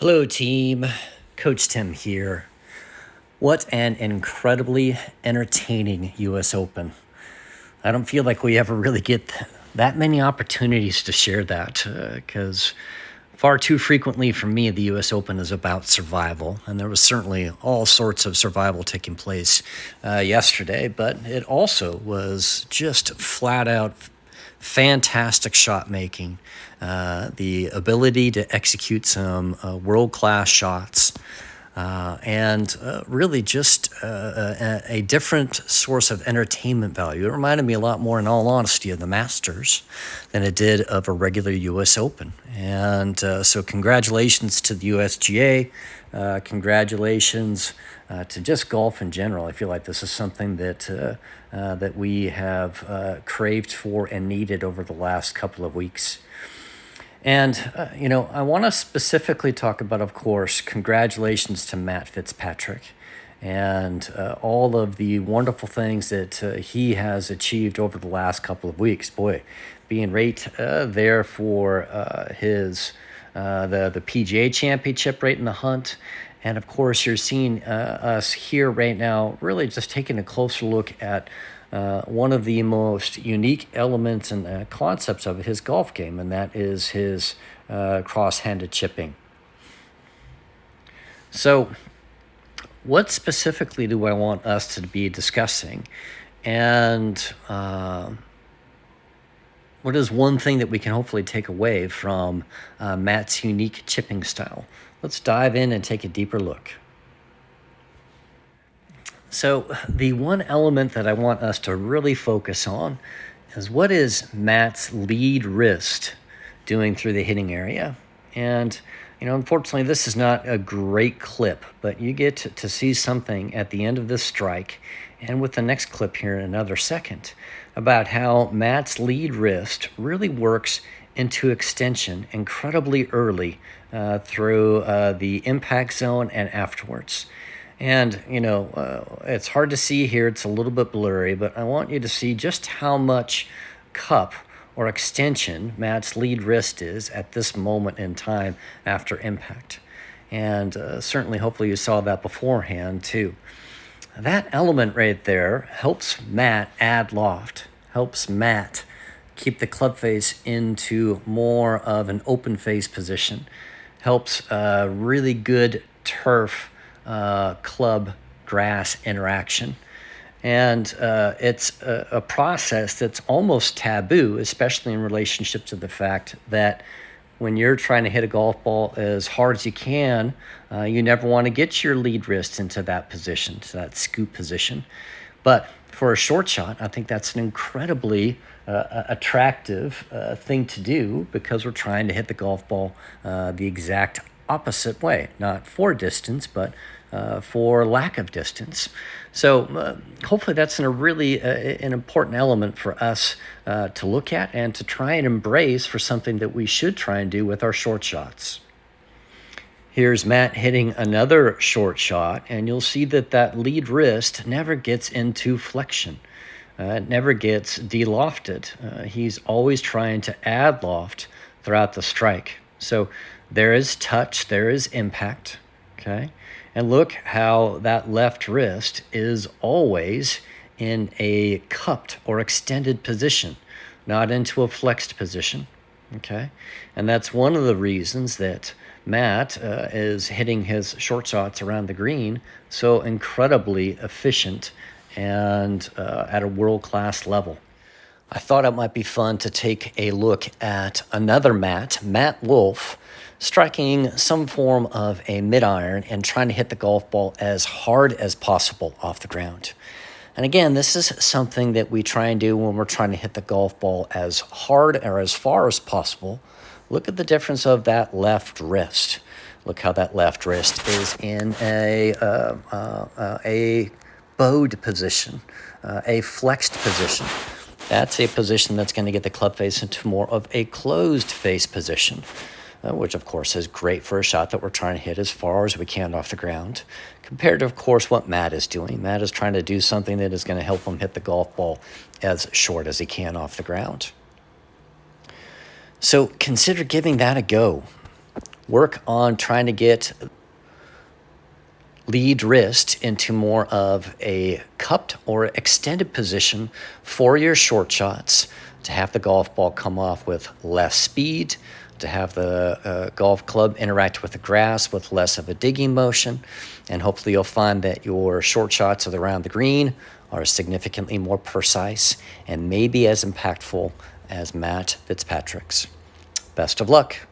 Hello, team. Coach Tim here. What an incredibly entertaining U.S. Open. I don't feel like we ever really get that many opportunities to share that because far too frequently for me, the U.S. Open is about survival. And there was certainly all sorts of survival taking place yesterday, but it also was just flat out fantastic shot making, the ability to execute some world-class shots, and really just a different source of entertainment value. It reminded me a lot more, in all honesty, of the Masters than it did of a regular U.S. Open. And so congratulations to the USGA. Congratulations to just golf in general. I feel like this is something that we have craved for and needed over the last couple of weeks. And, I want to specifically talk about, of course, congratulations to Matt Fitzpatrick and all of the wonderful things that he has achieved over the last couple of weeks. Boy, being right there for his the PGA Championship right in the hunt. And of course, you're seeing us here right now really just taking a closer look at one of the most unique elements and concepts of his golf game, and that is his cross-handed chipping. So what specifically do I want us to be discussing? And what is one thing that we can hopefully take away from Matt's unique chipping style? Let's dive in and take a deeper look. So the one element that I want us to really focus on is what is Matt's lead wrist doing through the hitting area. And, unfortunately, this is not a great clip, but you get to see something at the end of this strike and with the next clip here in another second about how Matt's lead wrist really works into extension incredibly early through the impact zone and afterwards. And, it's hard to see here. It's a little bit blurry, but I want you to see just how much cup or extension Matt's lead wrist is at this moment in time after impact. And certainly, hopefully you saw that beforehand too. That element right there helps Matt add loft, helps Matt keep the club face into more of an open face position, helps really good turf club grass interaction. And it's a process that's almost taboo, especially in relationship to the fact that when you're trying to hit a golf ball as hard as you can, you never want to get your lead wrist into that position, to that scoop position. But for a short shot, I think that's an incredibly attractive thing to do because we're trying to hit the golf ball the exact opposite way, not for distance, but for lack of distance. So hopefully that's an important element for us to look at and to try and embrace for something that we should try and do with our short shots. Here's Matt hitting another short shot, and you'll see that lead wrist never gets into flexion. It never gets de-lofted. He's always trying to add loft throughout the strike. So there is touch, there is impact, okay? And look how that left wrist is always in a cupped or extended position, not into a flexed position, okay? And that's one of the reasons that Matt is hitting his short shots around the green so incredibly efficient and at a world-class level. I thought it might be fun to take a look at another Matt Wolff, striking some form of a mid-iron and trying to hit the golf ball as hard as possible off the ground. And again, this is something that we try and do when we're trying to hit the golf ball as hard or as far as possible. Look at the difference of that left wrist. Look how that left wrist is in a bowed position, a flexed position. That's a position that's going to get the club face into more of a closed face position, which of course is great for a shot that we're trying to hit as far as we can off the ground, compared to, of course, what Matt is doing. Matt is trying to do something that is going to help him hit the golf ball as short as he can off the ground. So consider giving that a go. work on trying to get lead wrist into more of a cupped or extended position for your short shots, to have the golf ball come off with less speed, to have the golf club interact with the grass with less of a digging motion. And hopefully you'll find that your short shots around the green are significantly more precise and maybe as impactful as Matt Fitzpatrick's. Best of luck.